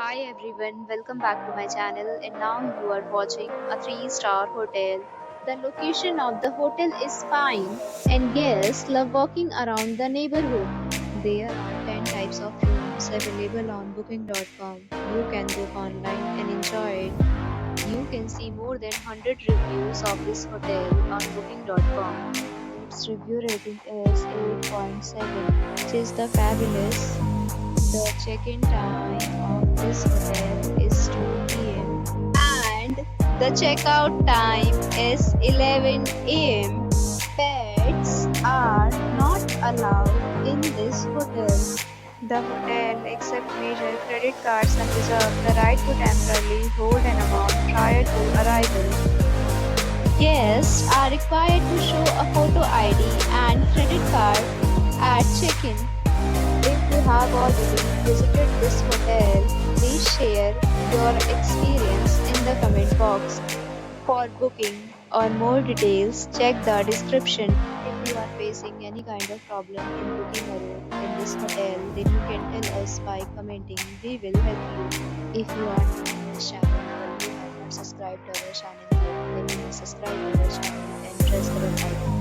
Hi everyone, welcome back to my channel and now you are watching a 3-star hotel. The location of the hotel is fine and guests love walking around the neighborhood. There are 10 types of rooms available on booking.com. You can book online and enjoy it. You can see more than 100 reviews of this hotel on booking.com. Its review rating is 8.7, which is the fabulous. The check-in time of this hotel is 2 p.m. and the checkout time is 11 a.m. Pets are not allowed in this hotel. The hotel accepts major credit cards and reserves the right to temporarily hold an amount prior to arrival. Guests are required to show a photo ID and credit card at check-in. If you have already visited this hotel, please share your experience in the comment box. For booking or more details, check the description. If you are facing any kind of problem in booking a room in this hotel, then you can tell us by commenting. We will help you. If you are new in this channel or you have not subscribed to our channel yet, then please subscribe to our channel and press the bell icon.